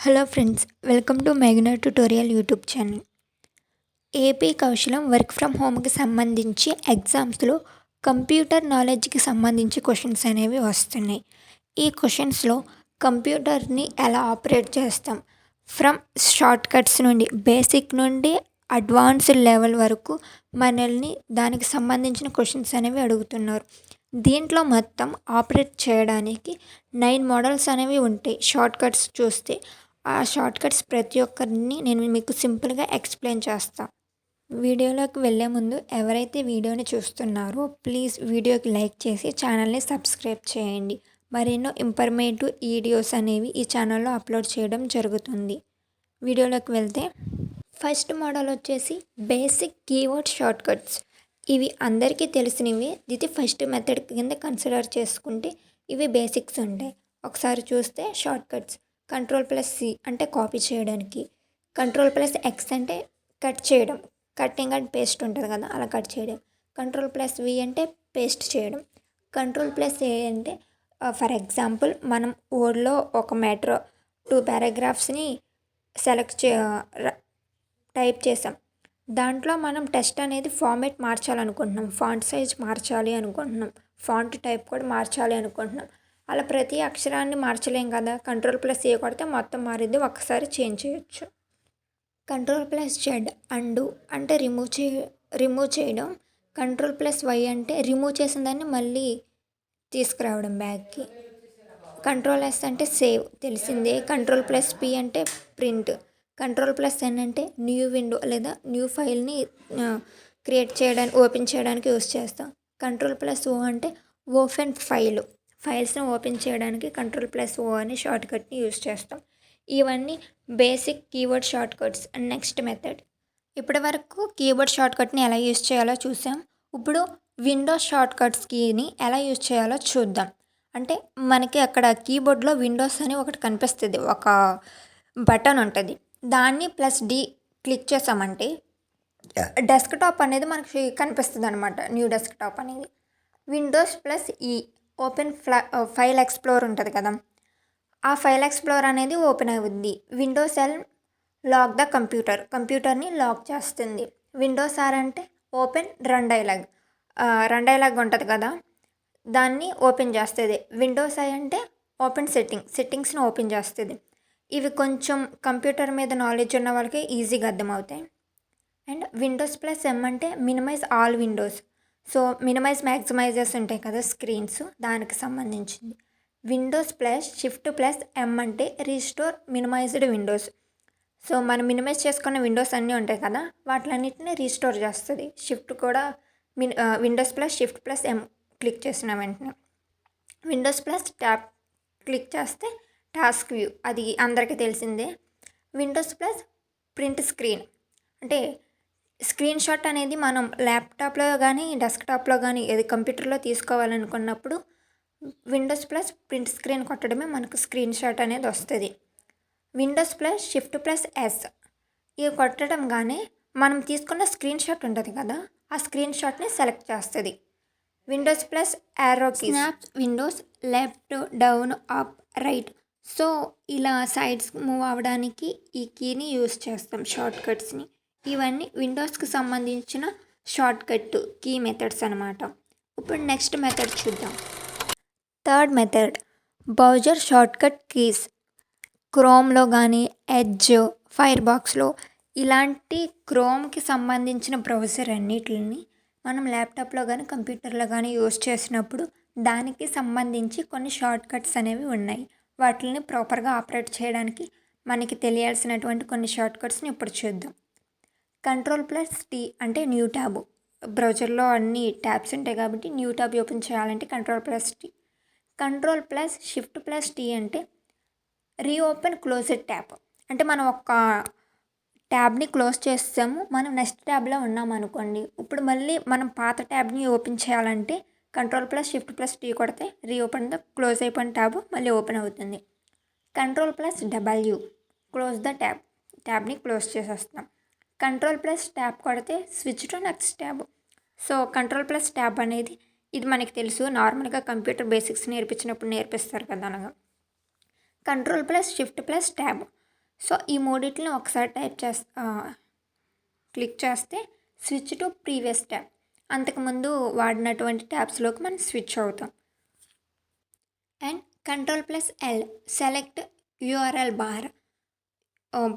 Hello friends, welcome to మేఘనా tutorial YouTube channel. AP Kaushalam work from హోమ్కి సంబంధించి ఎగ్జామ్స్లో కంప్యూటర్ నాలెడ్జ్కి సంబంధించి క్వశ్చన్స్ అనేవి వస్తున్నాయి. ఈ క్వశ్చన్స్లో కంప్యూటర్ని ఎలా ఆపరేట్ చేస్తాం, ఫ్రమ్ షార్ట్ కట్స్ నుండి బేసిక్ నుండి అడ్వాన్స్డ్ లెవెల్ వరకు మనల్ని దానికి సంబంధించిన క్వశ్చన్స్ అనేవి అడుగుతున్నారు. దీంట్లో మొత్తం ఆపరేట్ చేయడానికి 9 మోడల్స్ అనేవి ఉంటాయి. షార్ట్ కట్స్ చూస్తే ఆ షార్ట్ కట్స్ ప్రతి ఒక్కరిని నేను మీకు సింపుల్గా ఎక్స్ప్లెయిన్ చేస్తాను. వీడియోలోకి వెళ్ళే ముందు ఎవరైతే వీడియోని చూస్తున్నారో ప్లీజ్ వీడియోకి లైక్ చేసి ఛానల్ని సబ్స్క్రైబ్ చేయండి. మరెన్నో ఇన్ఫర్మేటివ్ వీడియోస్ అనేవి ఈ ఛానల్లో అప్లోడ్ చేయడం జరుగుతుంది. వీడియోలోకి వెళ్తే ఫస్ట్ మోడల్ వచ్చేసి బేసిక్ కీవర్డ్ షార్ట్ కట్స్. ఇవి అందరికీ తెలిసినవి. ఇది ఫస్ట్ మెథడ్ కింద కన్సిడర్ చేసుకుంటే ఇవి బేసిక్స్ ఉంటాయి. ఒకసారి చూస్తే షార్ట్ కట్స్ Ctrl+C అంటే కాపీ చేయడానికి, Ctrl+X అంటే కట్ చేయడం, కట్టింగ్ అండ్ పేస్ట్ ఉంటుంది కదా, అలా కట్ చేయడం. Ctrl+V అంటే పేస్ట్ చేయడం. Ctrl+A అంటే ఫర్ ఎగ్జాంపుల్ మనం వర్డ్లో ఒక మ్యాటర్ 2 పారాగ్రాఫ్స్ని టైప్ చేసాం. దాంట్లో మనం టెక్స్ట్ అనేది ఫార్మేట్ మార్చాలనుకుంటున్నాం, ఫాంట్ సైజ్ మార్చాలి అనుకుంటున్నాం, ఫాంట్ టైప్ కూడా మార్చాలి అనుకుంటున్నాం. అలా ప్రతి అక్షరాన్ని మార్చలేం కదా. Ctrl+A కొడితే మొత్తం మారిద్ది, ఒక్కసారి చేంజ్ చేయొచ్చు. Ctrl+Z అండు అంటే రిమూవ్ చేయడం. Ctrl+Y అంటే రిమూవ్ చేసిన దాన్ని మళ్ళీ తీసుకురావడం బ్యాక్కి. Ctrl+S అంటే సేవ్, తెలిసిందే. Ctrl+P అంటే ప్రింట్. Ctrl+N అంటే న్యూ విండో లేదా న్యూ ఫైల్ని క్రియేట్ చేయడానికి, ఓపెన్ చేయడానికి యూస్ చేస్తాం. Ctrl+O అంటే ఓపెన్ ఫైల్స్ని ఓపెన్ చేయడానికి Ctrl+O అనే షార్ట్ కట్ని యూస్ చేస్తాం. ఇవన్నీ basic keyword short cuts. And next method, ఇప్పటి వరకు కీబోర్డ్ షార్ట్ కట్ని ఎలా యూస్ చేయాలో చూసాం. ఇప్పుడు విండోస్ షార్ట్ కట్స్ కీని ఎలా యూస్ చేయాలో చూద్దాం. అంటే మనకి అక్కడ కీబోర్డ్లో విండోస్ అని ఒకటి కనిపిస్తుంది, ఒక బటన్ ఉంటుంది. దాన్ని +D క్లిక్ చేసామంటే డెస్క్టాప్ అనేది మనకి కనిపిస్తుంది అనమాట. న్యూ డెస్క్టాప్ అనేది. Windows+E ఓపెన్ ఫైల్ ఎక్స్ప్లోర్ ఉంటుంది కదా, ఆ ఫైల్ ఎక్స్ప్లోర్ అనేది ఓపెన్ అవుద్ది. Windows-L లాక్ ద కంప్యూటర్ని లాక్ చేస్తుంది. Windows-R అంటే ఓపెన్ రన్ డైలాగ్ ఉంటుంది కదా, దాన్ని ఓపెన్ చేస్తుంది. Windows-I అంటే ఓపెన్ సెట్టింగ్స్ని ఓపెన్ చేస్తుంది. ఇవి కొంచెం కంప్యూటర్ మీద నాలెడ్జ్ ఉన్న వాళ్ళకి ఈజీగా అర్థమవుతాయి. అండ్ Windows+M అంటే మినిమైజ్ ఆల్ విండోస్. సో మ్యాక్సిమైజర్స్ ఉంటాయి కదా స్క్రీన్స్, దానికి సంబంధించింది. Windows+Shift+M అంటే రీస్టోర్ మినిమైజ్డ్ విండోస్. సో మనం మినిమైజ్ చేసుకున్న విండోస్ అన్నీ ఉంటాయి కదా, వాటిలన్నిటిని రీస్టోర్ చేస్తుంది. షిఫ్ట్ కూడా Windows+Shift+M క్లిక్ చేసిన వెంటనే. Windows+Tab క్లిక్ చేస్తే టాస్క్ వ్యూ, అది అందరికీ తెలిసిందే. Windows+ప్రింట్ స్క్రీన్ అంటే స్క్రీన్ షాట్ అనేది మనం ల్యాప్టాప్లో కానీ డెస్క్టాప్లో కానీ ఏది కంప్యూటర్లో తీసుకోవాలనుకున్నప్పుడు Windows+ప్రింట్ స్క్రీన్ కొట్టడమే మనకు స్క్రీన్ షాట్ అనేది వస్తుంది. Windows+Shift+S ఇవి కొట్టడం కానీ మనం తీసుకున్న స్క్రీన్ షాట్ ఉంటుంది కదా, ఆ స్క్రీన్ షాట్ని సెలెక్ట్ చేస్తుంది. Windows+Arrow key snaps windows left, down, up, right. So ఇలా సైడ్స్ మూవ్ అవ్వడానికి ఈ కీని యూస్ చేస్తాం, షార్ట్ కట్స్ని. ఇవన్నీ విండోస్కి సంబంధించిన షార్ట్ కట్ కీ మెథడ్స్ అనమాట. ఇప్పుడు నెక్స్ట్ మెథడ్ చూద్దాం. Third method, browser shortcut keys. క్రోమ్లో కానీ, ఎడ్జ్, ఫైర్బాక్స్లో ఇలాంటి క్రోమ్కి సంబంధించిన బ్రౌజర్ అన్నిటిని మనం ల్యాప్టాప్లో కానీ కంప్యూటర్లో కానీ యూస్ చేసినప్పుడు దానికి సంబంధించి కొన్ని షార్ట్ కట్స్ అనేవి ఉన్నాయి. వాటిని ప్రాపర్గా ఆపరేట్ చేయడానికి మనకి తెలియాల్సినటువంటి కొన్ని షార్ట్ కట్స్ని ఇప్పుడు చూద్దాం. Ctrl+T అంటే న్యూ ట్యాబ్. బ్రౌజర్లో అన్ని ట్యాబ్స్ ఉంటాయి కాబట్టి న్యూ ట్యాబ్ ఓపెన్ చేయాలంటే Ctrl+T. Ctrl+Shift+T అంటే రీఓపెన్ క్లోజ్డ్ ట్యాబ్. అంటే మనం ఒక ట్యాబ్ని క్లోజ్ చేస్తాము, మనం నెక్స్ట్ ట్యాబ్లో ఉన్నాం అనుకోండి. ఇప్పుడు మళ్ళీ మనం పాత ట్యాబ్ని ఓపెన్ చేయాలంటే Ctrl+Shift+T కొడితే రీఓపెన్ ద క్లోజ్ అయిపోయిన ట్యాబ్ మళ్ళీ ఓపెన్ అవుతుంది. Ctrl+W క్లోజ్ ద ట్యాబ్ని క్లోజ్ చేసేస్తాం. Ctrl+Tab కొడితే switch to next tab. So Ctrl+Tab అనేది ఇది మనకి తెలుసు, నార్మల్గా కంప్యూటర్ బేసిక్స్ నేర్పించినప్పుడు నేర్పిస్తారు కదా, అనగా. Ctrl+Shift+Tab సో ఈ మూడిటిని ఒకసారి క్లిక్ చేస్తే స్విచ్ టు ప్రీవియస్ ట్యాబ్. అంతకుముందు వాడినటువంటి ట్యాబ్స్లోకి మనం స్విచ్ అవుతాం. And Ctrl+L select URL bar.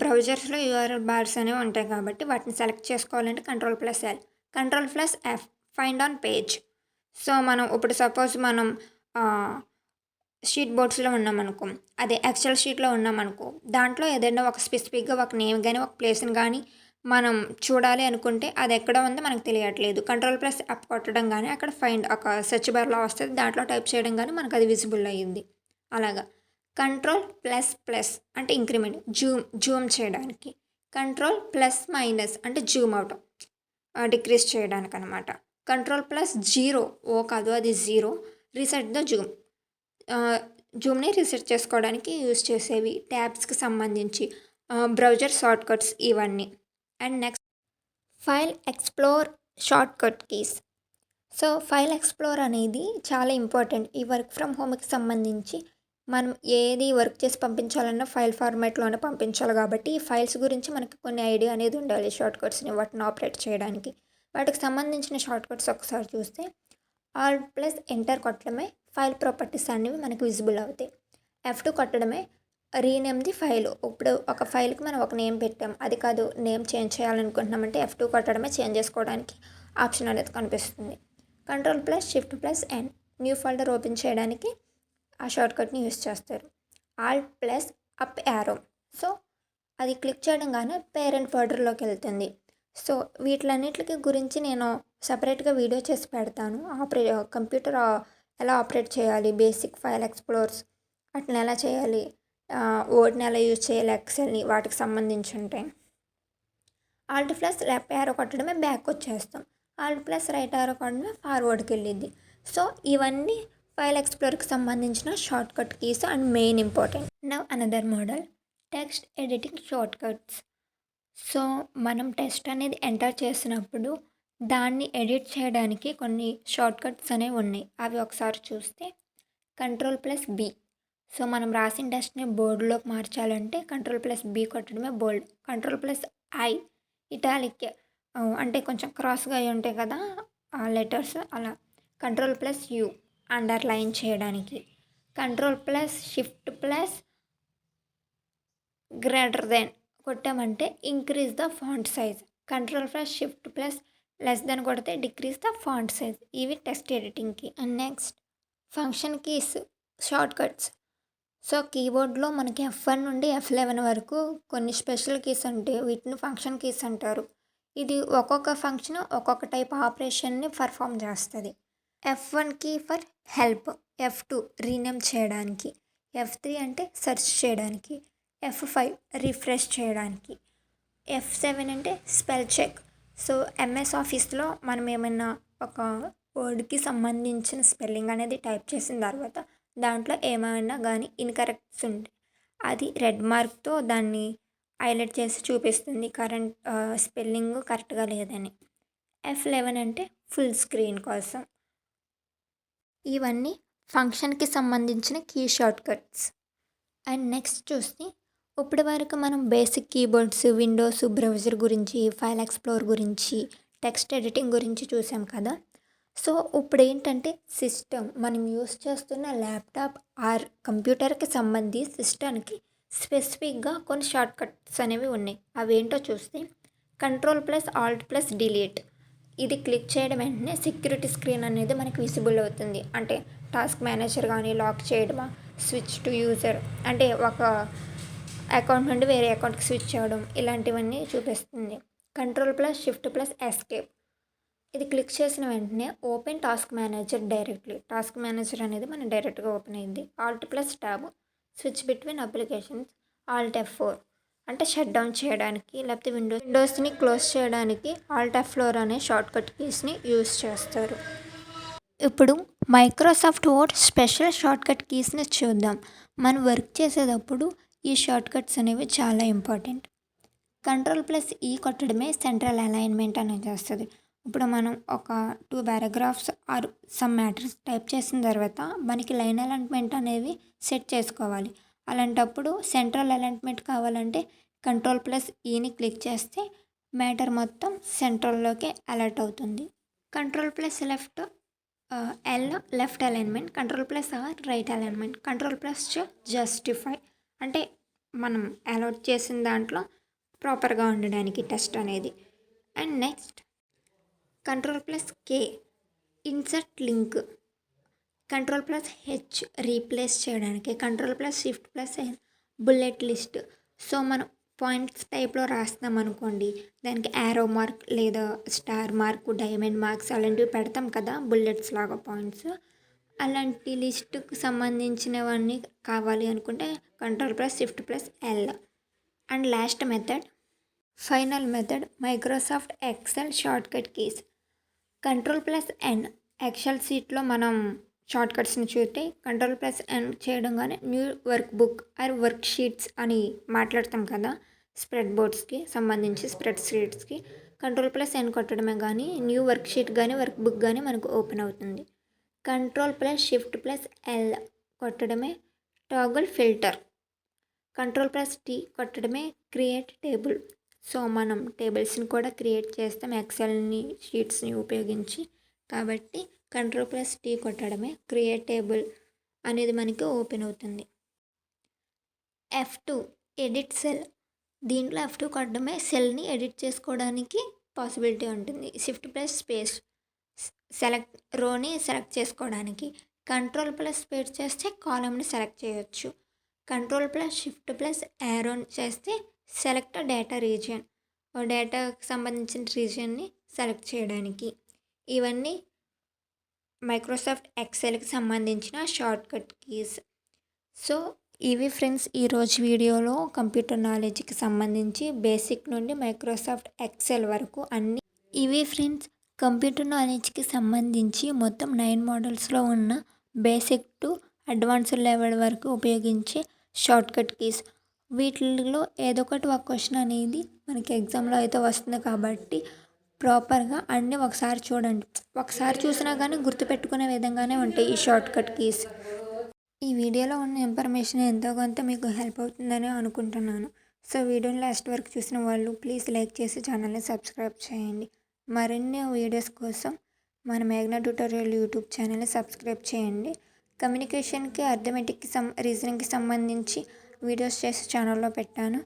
బ్రౌజర్స్లో యూఆర్ఎల్ బార్స్ అనేవి ఉంటాయి కాబట్టి వాటిని సెలెక్ట్ చేసుకోవాలంటే Ctrl+L. Ctrl+F find on page. So మనం ఇప్పుడు సపోజ్ మనం షీట్ బోర్డ్స్లో ఉన్నామనుకో, అదే ఎక్సెల్ షీట్లో ఉన్నామనుకో, దాంట్లో ఏదైనా ఒక స్పెసిఫిక్గా ఒక నేమ్ కానీ ఒక ప్లేస్ని కానీ మనం చూడాలి అనుకుంటే అది ఎక్కడ ఉందో మనకు తెలియట్లేదు. Ctrl+F కొట్టడం కానీ అక్కడ ఫైండ్ ఒక సెర్చ్ బార్లో వస్తుంది, దాంట్లో టైప్ చేయడం కానీ మనకు అది విజిబుల్ అయ్యింది. అలాగా Ctrl++ అంటే ఇంక్రిమెంట్ జూమ్ చేయడానికి. Ctrl+- అంటే జూమ్ అవుట్ డిక్రీజ్ చేయడానికి అనమాట. Ctrl+0 కాదు అది 0 రీసెట్ ద జూమ్. జూమ్ని రీసెట్ చేసుకోవడానికి యూజ్ చేసేవి ట్యాబ్స్కి సంబంధించి బ్రౌజర్ షార్ట్కట్స్ ఇవన్నీ. And next file explore shortcut keys. So file explore అనేది చాలా ఇంపార్టెంట్. ఈ వర్క్ ఫ్రమ్ హోమ్కి సంబంధించి మనం ఏది వర్క్ చేసి పంపించాలన్నా ఫైల్ ఫార్మాట్లోనే పంపించాలి కాబట్టి ఈ ఫైల్స్ గురించి మనకి కొన్ని ఐడియా అనేది ఉండాలి. షార్ట్కట్స్ని వాటిని ఆపరేట్ చేయడానికి వాటికి సంబంధించిన షార్ట్కట్స్ ఒకసారి చూస్తే Alt+Enter కొట్టడమే ఫైల్ ప్రాపర్టీస్ అనేవి మనకు విజిబుల్ అవుతాయి. F2 కొట్టడమే rename the file. ఇప్పుడు ఒక ఫైల్కి మనం ఒక నేమ్ పెట్టాం, అది కాదు నేమ్ చేంజ్ చేయాలనుకుంటున్నామంటే F2 కొట్టడమే చేంజ్ చేసుకోవడానికి ఆప్షన్ అనేది కనిపిస్తుంది. Ctrl+Shift+N న్యూ ఫోల్డర్ ఓపెన్ చేయడానికి ఆ షార్ట్కట్ని యూస్ చేస్తారు. Alt+Up arrow. సో అది క్లిక్ చేయడం కానీ పేరెంట్ ఫోల్డర్లోకి వెళ్తుంది. సో వీటిలన్నిటికి గురించి నేను సపరేట్గా వీడియో చేసి పెడతాను. కంప్యూటర్ ఎలా ఆపరేట్ చేయాలి, బేసిక్ ఫైల్ ఎక్స్ప్లోర్స్ వాటిని ఎలా చేయాలి, వర్డ్ని ఎలా యూజ్ చేయాలి, ఎక్సెల్ని వాటికి సంబంధించి ఉంటాయి. Alt+Left యారో కొట్టడమే బ్యాక్ వచ్చేస్తాం. Alt+Right యారో కొట్టడమే ఫార్వర్డ్కి వెళ్ళింది. సో ఇవన్నీ ఫైల్ ఎక్స్ప్లోర్కి సంబంధించిన shortcut keys and main important. Now another model text editing shortcuts. So మనం టెక్స్ట్ అనేది ఎంటర్ చేసినప్పుడు దాన్ని ఎడిట్ చేయడానికి కొన్ని షార్ట్కట్స్ అనేవి ఉన్నాయి. అవి ఒకసారి చూస్తే Ctrl+B. సో మనం రాసిన టెక్స్ట్ని బోర్డులోకి మార్చాలంటే Ctrl+B కొట్టడమే బోల్డ్. Ctrl+I ఇటాలిక్ అంటే కొంచెం క్రాస్గా అయి ఉంటాయి కదా ఆ లెటర్స్, అలా. Ctrl+U అండర్లైన్ చేయడానికి. Ctrl+Shift+greater కొట్టామంటే increase the font size. Ctrl+Shift+less కొడితే డిక్రీజ్ ద ఫాంట్ సైజ్. ఇవి టెక్స్ట్ ఎడిటింగ్కి. And next function keys shortcuts. So కీబోర్డ్లో మనకి F1 నుండి F11 వరకు కొన్ని స్పెషల్ కీస్ ఉంటాయి, వీటిని ఫంక్షన్ కీస్ అంటారు. ఇది ఒక్కొక్క ఫంక్షన్ ఒక్కొక్క టైప్ ఆపరేషన్ని పర్ఫామ్ చేస్తుంది. F1 key for help, F2 rename చేయడానికి, F3 అంటే సెర్చ్ చేయడానికి, F5 రిఫ్రెష్ చేయడానికి, F7 అంటే స్పెల్ చెక్. సో MS ఆఫీస్లో మనం ఏమైనా ఒక వర్డ్కి సంబంధించిన స్పెల్లింగ్ అనేది టైప్ చేసిన తర్వాత దాంట్లో ఏమైనా కానీ ఇన్కరెక్ట్స్ ఉంటే అది రెడ్ మార్క్తో దాన్ని హైలైట్ చేసి చూపిస్తుంది స్పెల్లింగ్ కరెక్ట్గా లేదని. F11 అంటే ఫుల్ స్క్రీన్ కోసం. ఇవన్నీ ఫంక్షన్కి సంబంధించిన కీ షార్ట్కట్స్. అండ్ నెక్స్ట్ చూస్తే ఇప్పటి వరకు మనం బేసిక్ కీబోర్డ్స్, విండోస్ బ్రౌజర్ గురించి, ఫైల్ ఎక్స్ప్లోర్ గురించి, టెక్స్ట్ ఎడిటింగ్ గురించి చూసాం కదా. సో ఇప్పుడు ఏంటంటే సిస్టమ్, మనం యూస్ చేస్తున్న ల్యాప్టాప్ ఆర్ కంప్యూటర్కి సంబంధించి సిస్టమ్కి స్పెసిఫిక్గా కొన్ని షార్ట్కట్స్ అనేవి ఉన్నాయి. అవి ఏంటో చూస్తే Ctrl+Alt+Delete. ఇది క్లిక్ చేయడం వెంటనే సెక్యూరిటీ స్క్రీన్ అనేది మనకి విజిబుల్ అవుతుంది. అంటే టాస్క్ మేనేజర్ కానీ లాక్ చేయడమా, స్విచ్ టు యూజర్ అంటే ఒక అకౌంట్ నుండి వేరే అకౌంట్కి స్విచ్ అవ్వడం, ఇలాంటివన్నీ చూపిస్తుంది. Ctrl+Shift+Escape. ఇది క్లిక్ చేసిన వెంటనే open task manager directly. Task manager అనేది మనం డైరెక్ట్గా ఓపెన్ అయింది. Alt+Tab switch between applications. Alt+F4 అంటే షట్ డౌన్ చేయడానికి, లేకపోతే విండోస్ని క్లోజ్ చేయడానికి Alt+F4 అనే షార్ట్కట్ కీస్ని యూజ్ చేస్తారు. ఇప్పుడు మైక్రోసాఫ్ట్ వర్డ్ స్పెషల్ షార్ట్కట్ కీస్ని చూద్దాం. మనం వర్క్ చేసేటప్పుడు ఈ షార్ట్కట్స్ అనేవి చాలా ఇంపార్టెంట్. Ctrl+E కొట్టడమే సెంట్రల్ అలైన్మెంట్ అనేది వస్తుంది. ఇప్పుడు మనం ఒక 2 paragraphs or some matters type చేసిన తర్వాత మనకి లైన్ అలైన్మెంట్ అనేవి సెట్ చేసుకోవాలి. అలాంటప్పుడు సెంట్రల్ అలైన్మెంట్ కావాలంటే Ctrl+Eని క్లిక్ చేస్తే మ్యాటర్ మొత్తం సెంట్రల్లోకి అలర్ట్ అవుతుంది. Ctrl+Left left alignment, Ctrl+R right alignment, Ctrl+ justify అంటే మనం అలర్ట్ చేసిన దాంట్లో ప్రాపర్గా ఉండడానికి టెస్ట్ అనేది. And next Ctrl+K insert link, Ctrl+H replace చేయడానికి, Ctrl+Shift+N బుల్లెట్ లిస్ట్. సో మనం పాయింట్స్ టైప్లో రాస్తున్నాం అనుకోండి, దానికి యారో మార్క్ లేదా స్టార్ మార్క్, డైమండ్ మార్క్స్ అలాంటివి పెడతాం కదా, బుల్లెట్స్ లాగా పాయింట్స్. అలాంటి లిస్టుకు సంబంధించినవన్నీ కావాలి అనుకుంటే Ctrl+Shift+L. And last method, final method Microsoft Excel shortcut keys. Ctrl+N Excel షీట్లో మనం షార్ట్కట్స్ని చూస్తే Ctrl+N చేయడంగానే new workbook or worksheets అని మాట్లాడతాం కదా, స్ప్రెడ్ బోర్డ్స్కి సంబంధించి స్ప్రెడ్ షీట్స్కి Ctrl+N కొట్టడమే కానీ న్యూ వర్క్ షీట్ కానీ వర్క్ బుక్ కానీ మనకు ఓపెన్ అవుతుంది. Ctrl+Shift+L కొట్టడమే టాగుల్ ఫిల్టర్, Ctrl+T కొట్టడమే క్రియేట్ టేబుల్. సో మనం టేబుల్స్ని కూడా క్రియేట్ చేస్తాం ఎక్సెల్ని షీట్స్ని ఉపయోగించి, కాబట్టి Ctrl+T కొట్టడమే క్రియేట్ టేబుల్ అనేది మనకి ఓపెన్ అవుతుంది. F2 ఎడిట్ సెల్, దీంట్లో F2 కొట్టడమే సెల్ని ఎడిట్ చేసుకోవడానికి పాసిబిలిటీ ఉంటుంది. Shift+Space సెలెక్ట్ రోని సెలెక్ట్ చేసుకోవడానికి, Ctrl+Space చేస్తే కాలమ్ని సెలెక్ట్ చేయొచ్చు, Ctrl+Shift+Arrow చేస్తే సెలెక్ట్ డేటా రీజియన్, డేటాకు సంబంధించిన రీజియన్ని సెలెక్ట్ చేయడానికి. ఇవన్నీ మైక్రోసాఫ్ట్ ఎక్సెల్కి సంబంధించిన షార్ట్కట్ కీస్. సో ఇవి ఫ్రెండ్స్ ఈరోజు వీడియోలో కంప్యూటర్ నాలెడ్జ్కి సంబంధించి బేసిక్ నుండి మైక్రోసాఫ్ట్ ఎక్సెల్ వరకు అన్ని. ఇవి ఫ్రెండ్స్ కంప్యూటర్ నాలెడ్జ్కి సంబంధించి మొత్తం 9 మోడల్స్లో ఉన్న బేసిక్ టు అడ్వాన్స్డ్ లెవెల్ వరకు ఉపయోగించే షార్ట్కట్ కీస్. వీటిల్లో ఏదో ఒకటి ఒక క్వశ్చన్ అనేది మనకి ఎగ్జామ్లో అయితే వస్తుంది కాబట్టి ప్రాపర్గా అన్నీ ఒకసారి చూడండి. ఒకసారి చూసినా కానీ గుర్తుపెట్టుకునే విధంగానే ఉంటాయి ఈ షార్ట్కట్ కీస్. ఈ వీడియోలో ఉన్న ఇన్ఫర్మేషన్ ఎంతో కొంత మీకు హెల్ప్ అవుతుందని అనుకుంటున్నాను. సో వీడియోని లాస్ట్ వరకు చూసిన వాళ్ళు ప్లీజ్ లైక్ చేసి ఛానల్ని సబ్స్క్రైబ్ చేయండి. మరిన్ని వీడియోస్ కోసం మన మేఘ్నా ట్యూటోరియల్ యూట్యూబ్ ఛానల్ని సబ్స్క్రైబ్ చేయండి. కమ్యూనికేషన్కి, అర్థమెటిక్కి, రీజనింగ్కి సంబంధించి వీడియోస్ చేసి ఛానల్లో పెట్టాను.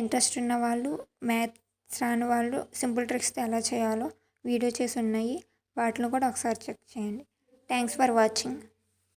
ఇంట్రెస్ట్ ఉన్న వాళ్ళు, మ్యాథ్స్ రాని వాళ్ళు సింపుల్ ట్రిక్స్తో ఎలా చేయాలో వీడియో చేసి ఉన్నాయి, వాటిని కూడా ఒకసారి చెక్ చేయండి. Thanks for watching.